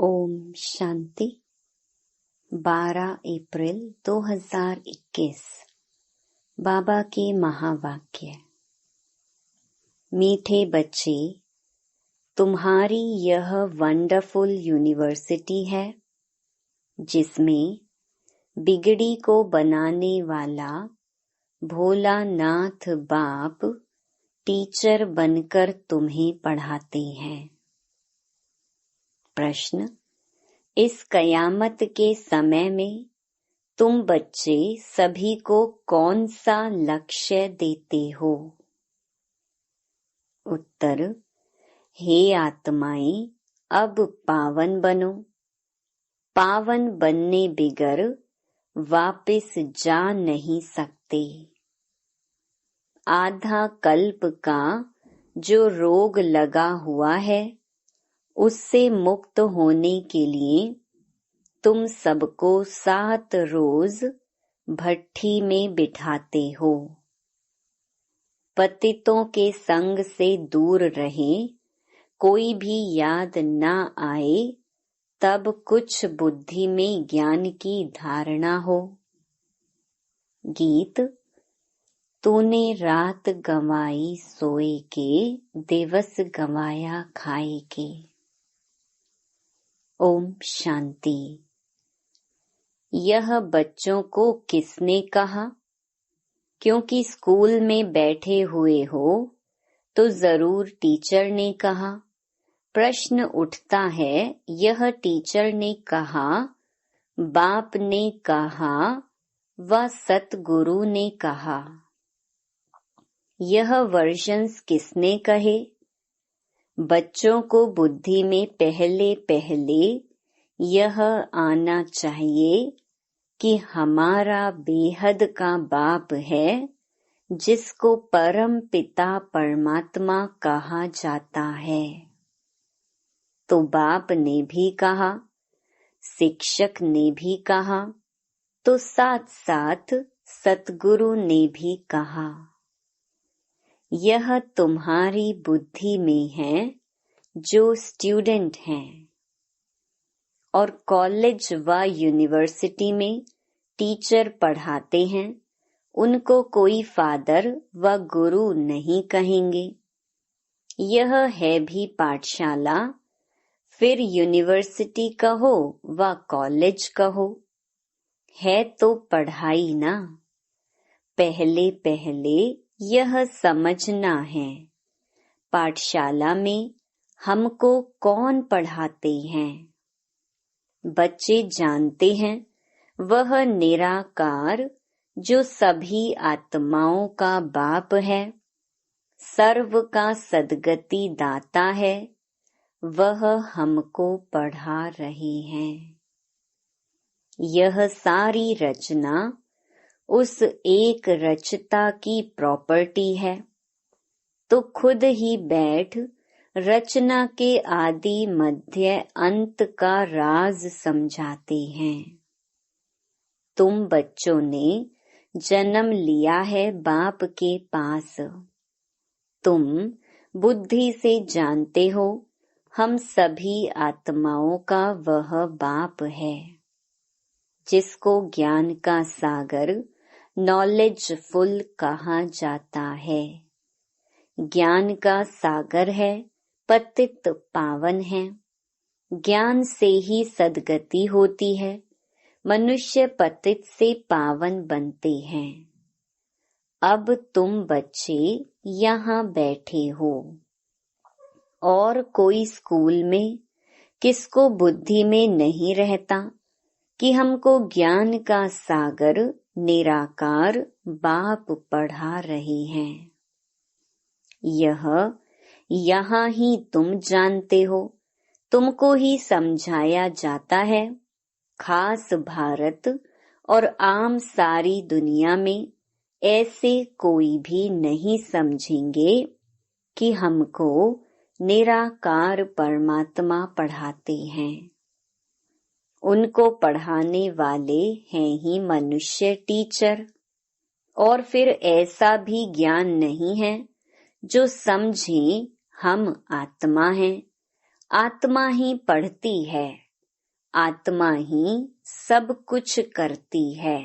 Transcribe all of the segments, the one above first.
ओम शांति। 12 अप्रैल 2021। बाबा के महावाक्य। मीठे बच्चे, तुम्हारी यह वंडरफुल यूनिवर्सिटी है जिसमें बिगड़ी को बनाने वाला भोलानाथ बाप टीचर बनकर तुम्हें पढ़ाते हैं। प्रश्न: इस कयामत के समय में तुम बच्चे सभी को कौन सा लक्ष्य देते हो? उत्तर: हे आत्माएं, अब पावन बनो। पावन बनने बिगर वापस जा नहीं सकते। आधा कल्प का जो रोग लगा हुआ है उससे मुक्त होने के लिए तुम सबको 7 रोज भट्ठी में बिठाते हो। पतितों के संग से दूर रहें, कोई भी याद न आए, तब कुछ बुद्धि में ज्ञान की धारणा हो। गीत: तूने रात गंवाई सोए के, दिवस गंवाया खाए के। ओम शांति। यह बच्चों को किसने कहा? क्योंकि स्कूल में बैठे हुए हो तो जरूर टीचर ने कहा। प्रश्न उठता है, यह टीचर ने कहा, बाप ने कहा व सतगुरु ने कहा। यह वर्जन्स किसने कहे? बच्चों को बुद्धि में पहले पहले यह आना चाहिए कि हमारा बेहद का बाप है जिसको परम पिता परमात्मा कहा जाता है। तो बाप ने भी कहा, शिक्षक ने भी कहा, तो साथ साथ सतगुरु ने भी कहा। यह तुम्हारी बुद्धि में है जो स्टूडेंट हैं। और कॉलेज व यूनिवर्सिटी में टीचर पढ़ाते हैं, उनको कोई फादर व गुरु नहीं कहेंगे। यह है भी पाठशाला, फिर यूनिवर्सिटी कहो व कॉलेज कहो, है तो पढ़ाई ना। पहले पहले यह समझना है, पाठशाला में हमको कौन पढ़ाते हैं। बच्चे जानते हैं वह निराकार जो सभी आत्माओं का बाप है, सर्व का सद्गति दाता है, वह हमको पढ़ा रहे हैं। यह सारी रचना उस एक रचता की प्रॉपर्टी है, तो खुद ही बैठ रचना के आदि मध्य अंत का राज समझाते हैं। तुम बच्चों ने जन्म लिया है बाप के पास। तुम बुद्धि से जानते हो हम सभी आत्माओं का वह बाप है जिसको ज्ञान का सागर नॉलेज फुल कहा जाता है। ज्ञान का सागर है, पतित पावन है। ज्ञान से ही सद्गति होती है, मनुष्य पतित से पावन बनते हैं। अब तुम बच्चे यहाँ बैठे हो और कोई स्कूल में किसको बुद्धि में नहीं रहता कि हमको ज्ञान का सागर निराकार बाप पढ़ा रहे हैं। यह यहाँ ही तुम जानते हो, तुमको ही समझाया जाता है। खास भारत और आम सारी दुनिया में ऐसे कोई भी नहीं समझेंगे कि हमको निराकार परमात्मा पढ़ाते हैं। उनको पढ़ाने वाले हैं ही मनुष्य टीचर। और फिर ऐसा भी ज्ञान नहीं है जो समझें हम आत्मा हैं, आत्मा ही पढ़ती है, आत्मा ही सब कुछ करती है।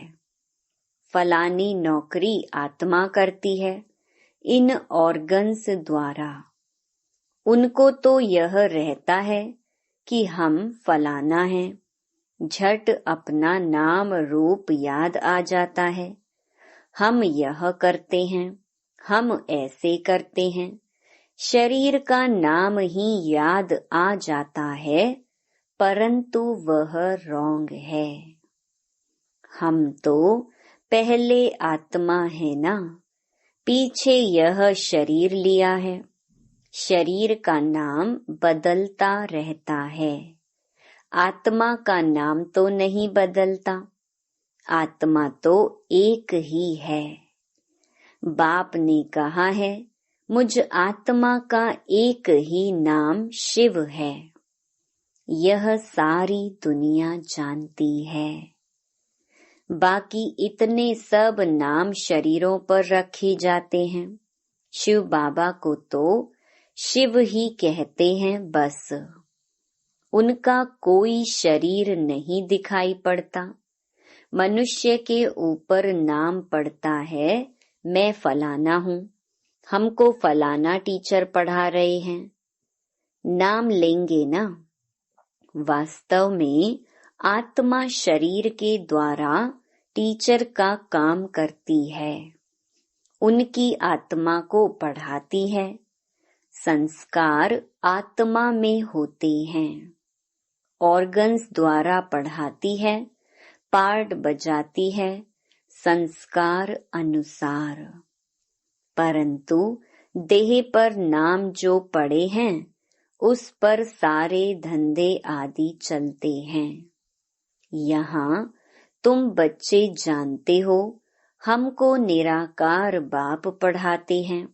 फलानी नौकरी आत्मा करती है इन ऑर्गन्स द्वारा। उनको तो यह रहता है कि हम फलाना हैं, झट अपना नाम रूप याद आ जाता है। हम यह करते हैं, हम ऐसे करते हैं। शरीर का नाम ही याद आ जाता है, परंतु वह रॉन्ग है। हम तो पहले आत्मा है ना, पीछे यह शरीर लिया है। शरीर का नाम बदलता रहता है, आत्मा का नाम तो नहीं बदलता। आत्मा तो एक ही है। बाप ने कहा है, मुझ आत्मा का एक ही नाम शिव है। यह सारी दुनिया जानती है। बाकी इतने सब नाम शरीरों पर रखे जाते हैं। शिव बाबा को तो शिव ही कहते हैं बस। उनका कोई शरीर नहीं दिखाई पड़ता। मनुष्य के ऊपर नाम पड़ता है, मैं फलाना हूँ, हमको फलाना टीचर पढ़ा रहे हैं। नाम लेंगे ना। वास्तव में आत्मा शरीर के द्वारा टीचर का काम करती है। उनकी आत्मा को पढ़ाती है। संस्कार आत्मा में होते हैं। ऑर्गन्स द्वारा पढ़ाती है, पार्ट बजाती है संस्कार अनुसार। परंतु देह पर नाम जो पड़े हैं, उस पर सारे धंधे आदि चलते हैं। यहाँ तुम बच्चे जानते हो, हमको निराकार बाप पढ़ाते हैं।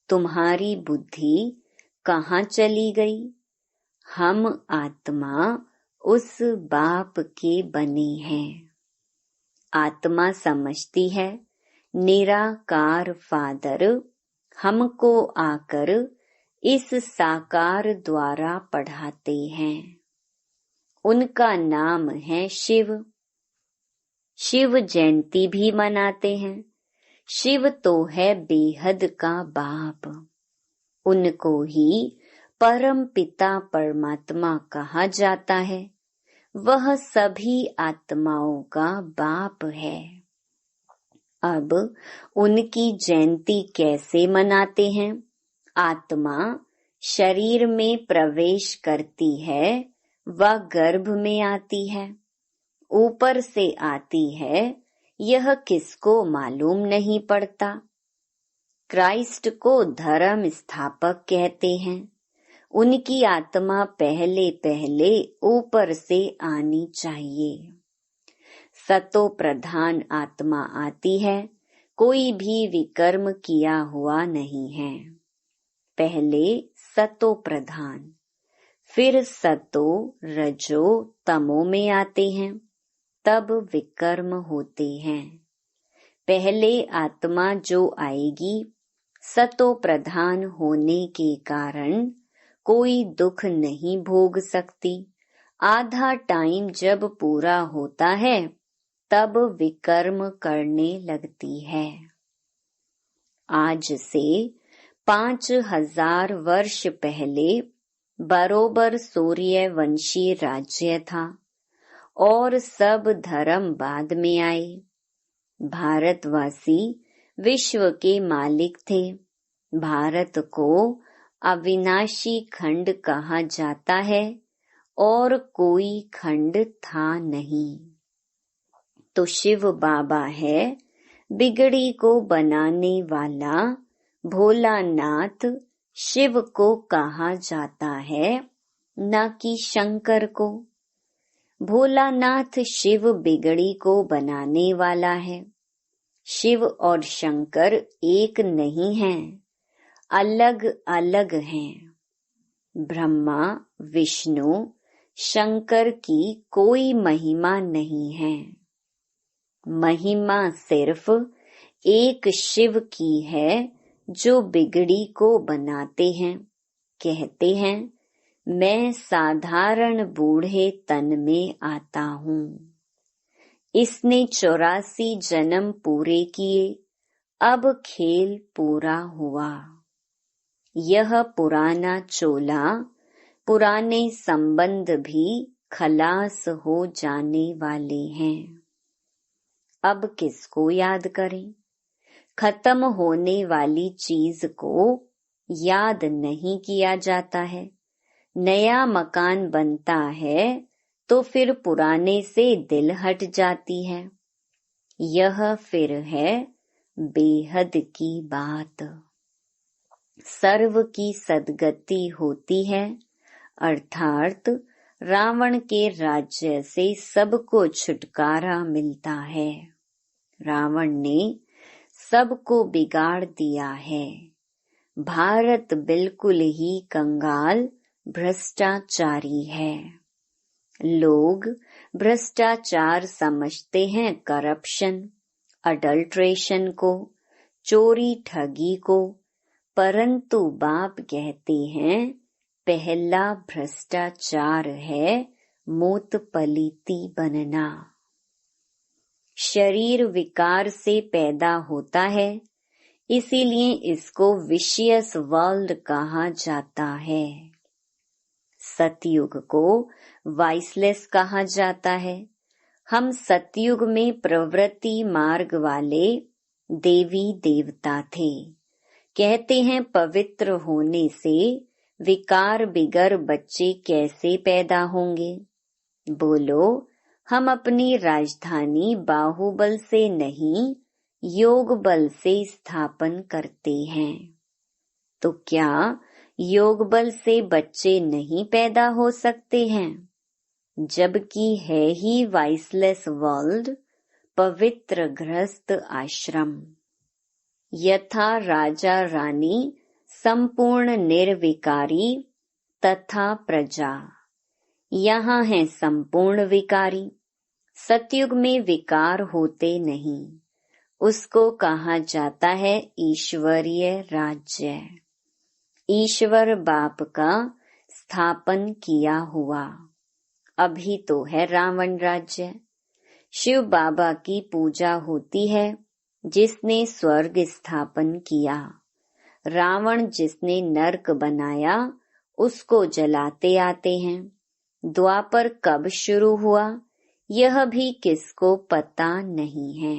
तुम्हारी बुद्धि कहाँ चली गई? हम आत्मा उस बाप के बने हैं। आत्मा समझती है, निराकार फादर हमको आकर इस साकार द्वारा पढ़ाते हैं। उनका नाम है शिव। शिव जयंती भी मनाते हैं। शिव तो है बेहद का बाप। उनको ही परम पिता परमात्मा कहा जाता है। वह सभी आत्माओं का बाप है। अब उनकी जयंती कैसे मनाते हैं? आत्मा शरीर में प्रवेश करती है, वह गर्भ में आती है, ऊपर से आती है, यह किसको मालूम नहीं पड़ता। क्राइस्ट को धर्म स्थापक कहते हैं। उनकी आत्मा पहले पहले ऊपर से आनी चाहिए। सतो प्रधान आत्मा आती है, कोई भी विकर्म किया हुआ नहीं है। पहले सतो प्रधान, फिर सतो रजो तमो में आते हैं, तब विकर्म होते हैं। पहले आत्मा जो आएगी, सतो प्रधान होने के कारण कोई दुख नहीं भोग सकती। आधा टाइम जब पूरा होता है, तब विकर्म करने लगती है। आज से 5000 वर्ष पहले बरोबर सूर्यवंशी राज्य था और सब धर्म बाद में आए। भारतवासी विश्व के मालिक थे। भारत को अविनाशी खंड कहा जाता है और कोई खंड था नहीं। तो शिव बाबा है बिगड़ी को बनाने वाला। भोलानाथ शिव को कहा जाता है, न कि शंकर को। भोलानाथ शिव बिगड़ी को बनाने वाला है। शिव और शंकर एक नहीं हैं, अलग अलग हैं। ब्रह्मा विष्णु शंकर की कोई महिमा नहीं है। महिमा सिर्फ एक शिव की है, जो बिगड़ी को बनाते हैं। कहते हैं मैं साधारण बूढ़े तन में आता हूँ। इसने 84 जन्म पूरे किए, अब खेल पूरा हुआ। यह पुराना चोला, पुराने संबंध भी खलास हो जाने वाले हैं। अब किसको याद करें? खत्म होने वाली चीज को याद नहीं किया जाता है। नया मकान बनता है तो फिर पुराने से दिल हट जाती है। यह फिर है बेहद की बात। सर्व की सद्गति होती है, अर्थात रावण के राज्य से सबको छुटकारा मिलता है। रावण ने सबको बिगाड़ दिया है। भारत बिल्कुल ही कंगाल भ्रष्टाचारी है। लोग भ्रष्टाचार समझते हैं करप्शन, अडल्ट्रेशन को, चोरी ठगी को, परंतु बाप कहते हैं पहला भ्रष्टाचार है मूत पलीती बनना। शरीर विकार से पैदा होता है, इसीलिए इसको विशियस वर्ल्ड कहा जाता है। सतयुग को वाइसलेस कहा जाता है। हम सतयुग में प्रवृत्ति मार्ग वाले देवी देवता थे। कहते हैं पवित्र होने से विकार बिगर बच्चे कैसे पैदा होंगे? बोलो, हम अपनी राजधानी बाहुबल से नहीं, योग बल से स्थापन करते हैं। तो क्या योग बल से बच्चे नहीं पैदा हो सकते हैं? जबकि है ही वाइसलेस वर्ल्ड, पवित्र गृहस्थ आश्रम। यथा राजा रानी संपूर्ण निर्विकारी तथा प्रजा, यहाँ है संपूर्ण विकारी। सतयुग में विकार होते नहीं, उसको कहा जाता है ईश्वरीय राज्य। ईश्वर बाप का स्थापन किया हुआ। अभी तो है रावण राज्य। शिव बाबा की पूजा होती है जिसने स्वर्ग स्थापन किया। रावण जिसने नरक बनाया उसको जलाते आते हैं। द्वापर कब शुरू हुआ यह भी किसको पता नहीं है।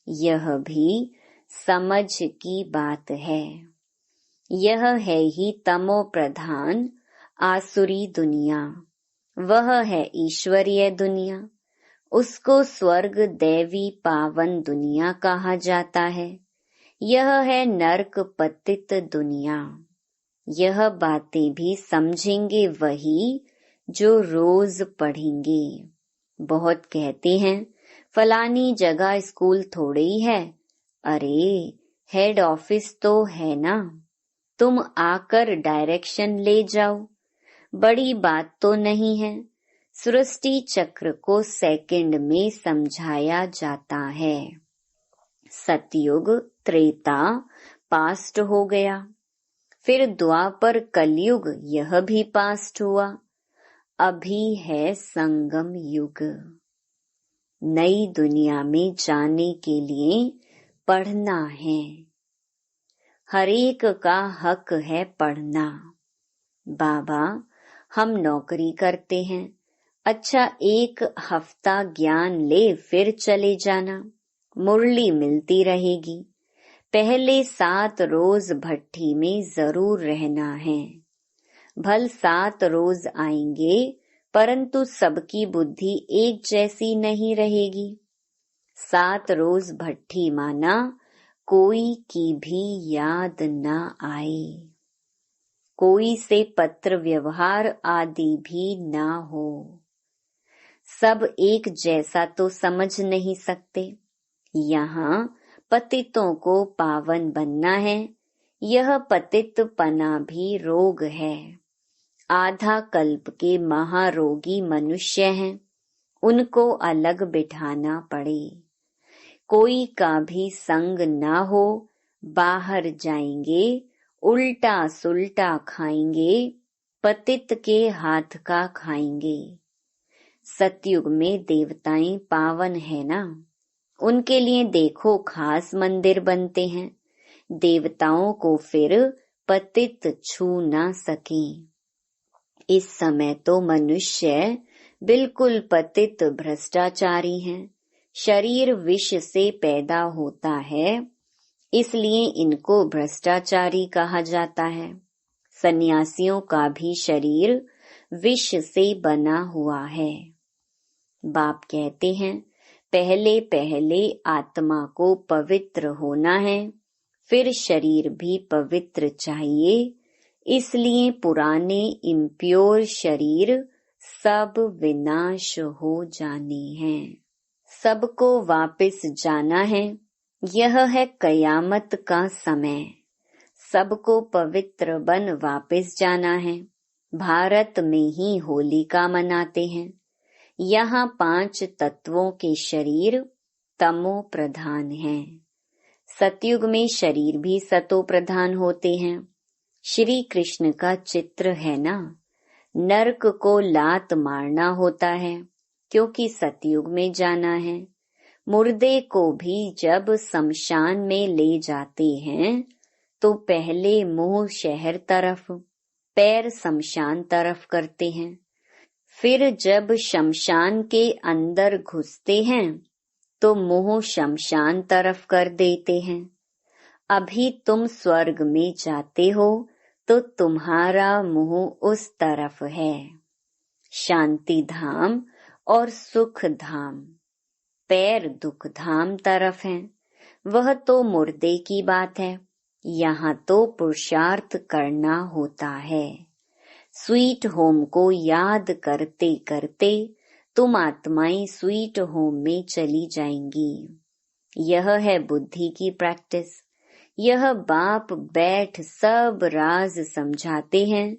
यह भी समझ की बात है। यह है ही तमो प्रधान आसुरी दुनिया, वह है ईश्वरीय दुनिया। उसको स्वर्ग दैवी पावन दुनिया कहा जाता है। यह है नरक पतित दुनिया। यह बातें भी समझेंगे वही जो रोज पढ़ेंगे। बहुत कहते हैं फलानी जगह स्कूल थोड़ी है। अरे हेड ऑफिस तो है ना, तुम आकर डायरेक्शन ले जाओ। बड़ी बात तो नहीं है। सृष्टि चक्र को सेकंड में समझाया जाता है। सतयुग त्रेता पास्ट हो गया, फिर द्वापर कलयुग यह भी पास्ट हुआ। अभी है संगम युग। नई दुनिया में जाने के लिए पढ़ना है। हरेक का हक है पढ़ना। बाबा, हम नौकरी करते हैं। अच्छा, एक हफ्ता ज्ञान ले फिर चले जाना, मुरली मिलती रहेगी। पहले 7 रोज भट्ठी में जरूर रहना है। भल 7 रोज आएंगे, परंतु सबकी बुद्धि एक जैसी नहीं रहेगी। 7 रोज भट्ठी माना कोई की भी याद न आए, कोई से पत्र व्यवहार आदि भी ना हो। सब एक जैसा तो समझ नहीं सकते। यहाँ पतितों को पावन बनना है। यह पतितपना भी रोग है। आधा कल्प के महारोगी मनुष्य हैं, उनको अलग बिठाना पड़े। कोई का भी संग ना हो, बाहर जाएंगे, उल्टा सुल्टा खाएंगे, पतित के हाथ का खाएंगे। सतयुग में देवताएं पावन है ना, उनके लिए देखो खास मंदिर बनते हैं। देवताओं को फिर पतित छू ना सके। इस समय तो मनुष्य बिल्कुल पतित भ्रष्टाचारी हैं। शरीर विष से पैदा होता है, इसलिए इनको भ्रष्टाचारी कहा जाता है। सन्यासियों का भी शरीर विष से बना हुआ है। बाप कहते हैं, पहले पहले आत्मा को पवित्र होना है, फिर शरीर भी पवित्र चाहिए। इसलिए पुराने इम्प्योर शरीर सब विनाश हो जाने हैं। सबको वापस जाना है। यह है कयामत का समय। सबको पवित्र बन वापस जाना है। भारत में ही होलिका मनाते हैं। यहाँ 5 तत्वों के शरीर तमो प्रधान हैं। सतयुग में शरीर भी सतो प्रधान होते हैं। श्री कृष्ण का चित्र है ना। नरक को लात मारना होता है, क्योंकि सतयुग में जाना है। मुर्दे को भी जब शमशान में ले जाते हैं तो पहले मुंह शहर तरफ, पैर शमशान तरफ करते हैं। फिर जब शमशान के अंदर घुसते हैं तो मुंह शमशान तरफ कर देते हैं। अभी तुम स्वर्ग में जाते हो तो तुम्हारा मुंह उस तरफ है। शांति धाम और सुख धाम, पैर दुख धाम तरफ हैं। वह तो मुर्दे की बात है। यहाँ तो पुरुषार्थ करना होता है। स्वीट होम को याद करते करते तुम आत्माएं स्वीट होम में चली जाएंगी। यह है बुद्धि की प्रैक्टिस। यह बाप बैठ सब राज समझाते हैं,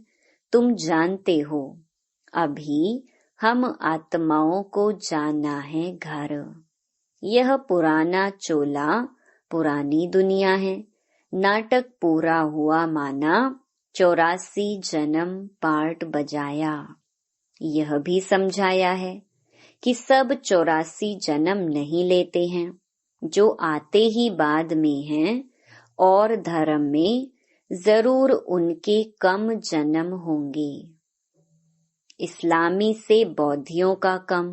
तुम जानते हो। अभी हम आत्माओं को जाना है घर। यह पुराना चोला, पुरानी दुनिया है। नाटक पूरा हुआ माना 84 जन्म पार्ट बजाया। यह भी समझाया है कि सब 84 जन्म नहीं लेते हैं, जो आते ही बाद में हैं, और धर्म में जरूर उनके कम जन्म होंगे। इस्लामी से बौद्धियों का कम,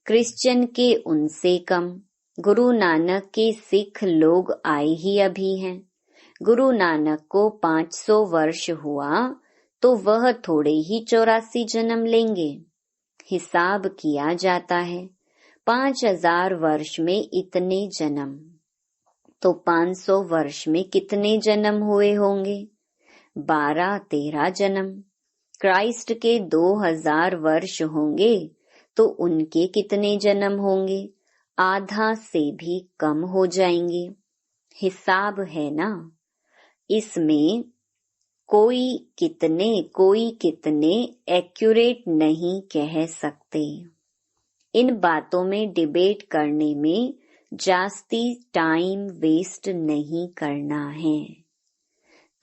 क्रिश्चियन के उनसे कम। गुरु नानक के सिख लोग आए ही अभी हैं। गुरु नानक को 500 वर्ष हुआ तो वह थोड़े ही 84 जन्म लेंगे। हिसाब किया जाता है 5000 वर्ष में इतने जन्म, तो 500 वर्ष में कितने जन्म हुए होंगे? 12-13 जन्म। क्राइस्ट के 2000 वर्ष होंगे तो उनके कितने जन्म होंगे? आधा से भी कम हो जाएंगे। हिसाब है ना। इसमें कोई कितने एक्यूरेट नहीं कह सकते। इन बातों में डिबेट करने में जास्ती टाइम वेस्ट नहीं करना है।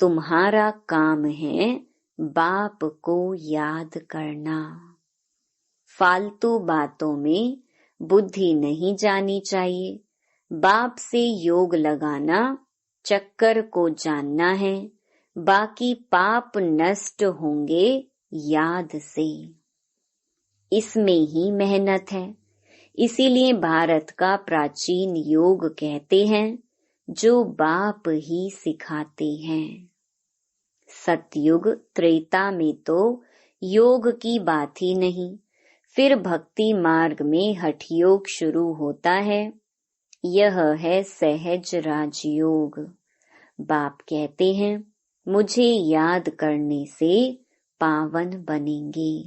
तुम्हारा काम है बाप को याद करना। फालतू बातों में बुद्धि नहीं जानी चाहिए। बाप से योग लगाना, चक्कर को जानना है। बाकी पाप नष्ट होंगे याद से। इसमें ही मेहनत है। इसीलिए भारत का प्राचीन योग कहते हैं, जो बाप ही सिखाते हैं। सतयुग त्रेता में तो योग की बात ही नहीं। फिर भक्ति मार्ग में हठ योग शुरू होता है। यह है सहज राजयोग। बाप कहते हैं, मुझे याद करने से पावन बनेंगे।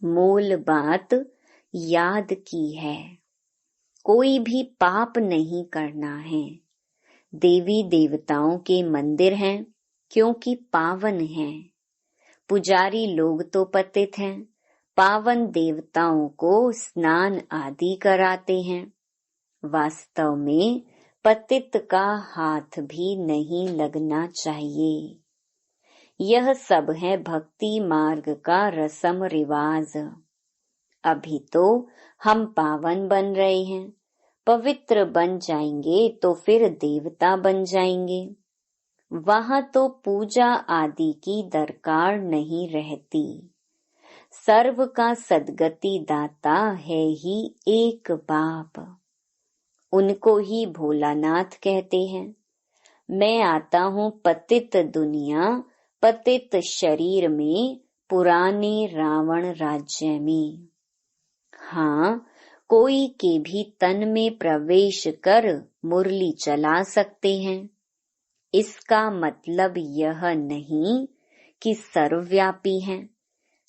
मूल बात याद की है। कोई भी पाप नहीं करना है। देवी देवताओं के मंदिर हैं, क्योंकि पावन हैं। पुजारी लोग तो पतित हैं। पावन देवताओं को स्नान आदि कराते हैं। वास्तव में पतित का हाथ भी नहीं लगना चाहिए। यह सब है भक्ति मार्ग का रसम रिवाज। अभी तो हम पावन बन रहे हैं, पवित्र बन जाएंगे तो फिर देवता बन जाएंगे। वहां तो पूजा आदि की दरकार नहीं रहती। सर्व का सद्गति दाता है ही एक बाप। उनको ही भोलानाथ कहते हैं। मैं आता हूँ पतित दुनिया, पतित शरीर में, पुराने रावण राज्य में। हाँ, कोई के भी तन में प्रवेश कर मुरली चला सकते हैं। इसका मतलब यह नहीं कि सर्वव्यापी हैं।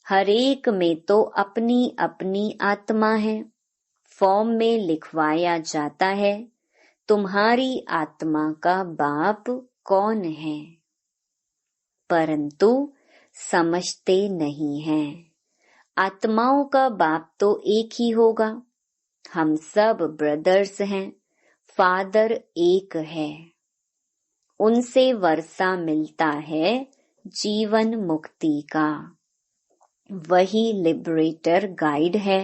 हरेक में तो अपनी अपनी आत्मा है। फॉर्म में लिखवाया जाता है, तुम्हारी आत्मा का बाप कौन है, परंतु समझते नहीं हैं। आत्माओं का बाप तो एक ही होगा। हम सब ब्रदर्स हैं, फादर एक है। उनसे वर्षा मिलता है जीवन मुक्ति का। वही लिबरेटर गाइड है।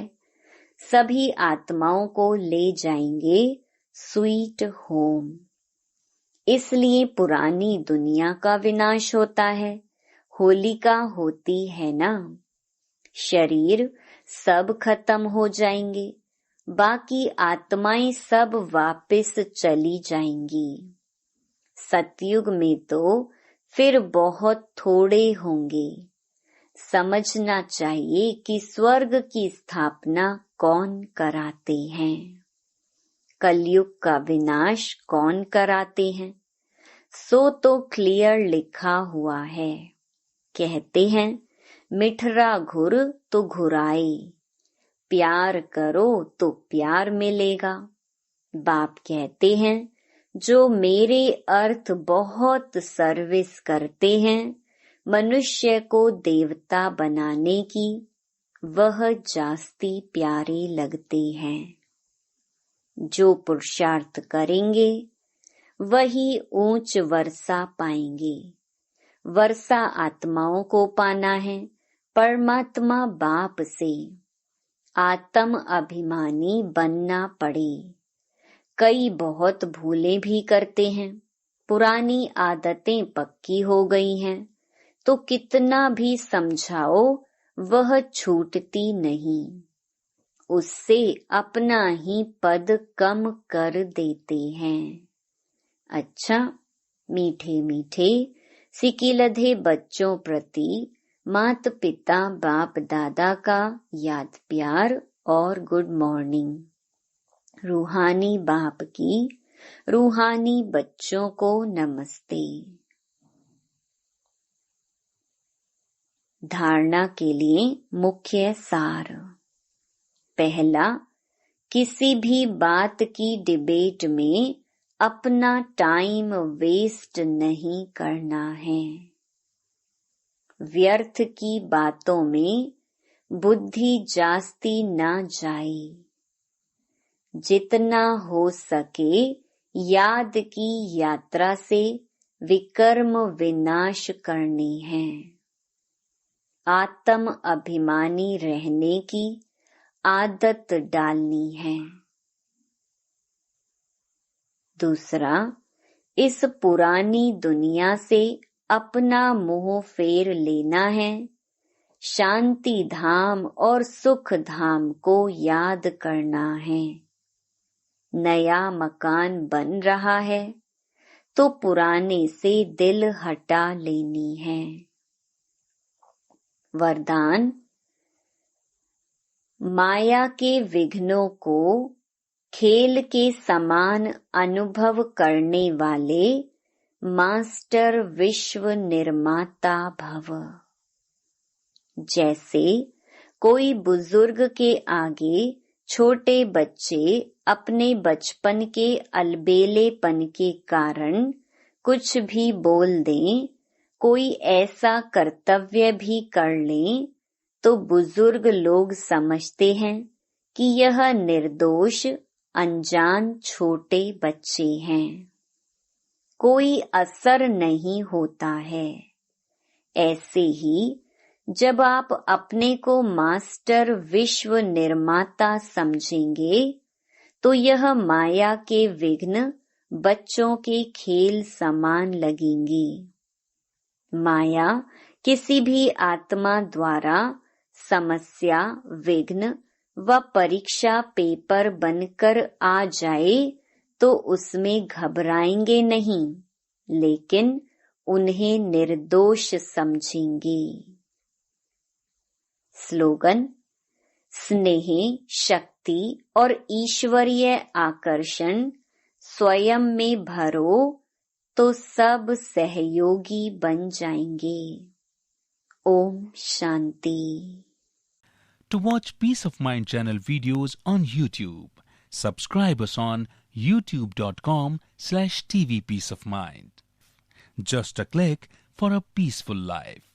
सभी आत्माओं को ले जाएंगे स्वीट होम। इसलिए पुरानी दुनिया का विनाश होता है, होलिका होती है ना। शरीर सब खत्म हो जाएंगे, बाकी आत्माएं सब वापस चली जाएंगी। सतयुग में तो फिर बहुत थोड़े होंगे। समझना चाहिए कि स्वर्ग की स्थापना कौन कराते हैं, कलयुग का विनाश कौन कराते हैं। सो तो क्लियर लिखा हुआ है। कहते हैं मिठरा घुर तो घुराए, प्यार करो तो प्यार मिलेगा। बाप कहते हैं जो मेरे अर्थ बहुत सर्विस करते हैं मनुष्य को देवता बनाने की, वह जास्ती प्यारे लगते हैं। जो पुरुषार्थ करेंगे वही ऊंच वर्षा पाएंगे। वर्षा आत्माओं को पाना है परमात्मा बाप से। आत्म अभिमानी बनना पड़े। कई बहुत भूलें भी करते हैं, पुरानी आदतें पक्की हो गई हैं, तो कितना भी समझाओ वह छूटती नहीं। उससे अपना ही पद कम कर देते हैं। अच्छा, मीठे मीठे सिकिलधे बच्चों प्रति माता पिता बाप दादा का याद प्यार और गुड मॉर्निंग। रूहानी बाप की रूहानी बच्चों को नमस्ते। धारणा के लिए मुख्य सार। पहला, किसी भी बात की डिबेट में अपना टाइम वेस्ट नहीं करना है। व्यर्थ की बातों में बुद्धि जास्ती ना जाए। जितना हो सके याद की यात्रा से विकर्म विनाश करने हैं। आत्म अभिमानी रहने की आदत डालनी है। दूसरा, इस पुरानी दुनिया से अपना मुंह फेर लेना है। शांति धाम और सुख धाम को याद करना है। नया मकान बन रहा है तो पुराने से दिल हटा लेनी है। वरदान, माया के विघ्नों को खेल के समान अनुभव करने वाले मास्टर विश्व निर्माता भव। जैसे कोई बुजुर्ग के आगे छोटे बच्चे अपने बचपन के अलबेलेपन के कारण कुछ भी बोल दें, कोई ऐसा कर्तव्य भी कर लें, तो बुजुर्ग लोग समझते हैं कि यह निर्दोष अनजान छोटे बच्चे हैं। कोई असर नहीं होता है। ऐसे ही जब आप अपने को मास्टर विश्व निर्माता समझेंगे तो यह माया के विघ्न बच्चों के खेल समान लगेंगे। माया किसी भी आत्मा द्वारा समस्या, विघ्न व परीक्षा पेपर बनकर आ जाए तो उसमें घबराएंगे नहीं, लेकिन उन्हें निर्दोष समझेंगे। स्लोगन: स्नेह, शक्ति और ईश्वरीय आकर्षण स्वयं में भरो तो सब सहयोगी बन जाएंगे। Om Shanti. To watch Peace of Mind channel videos on YouTube, subscribe us on youtube.com/tvpeaceofmind. Just a click for a peaceful life.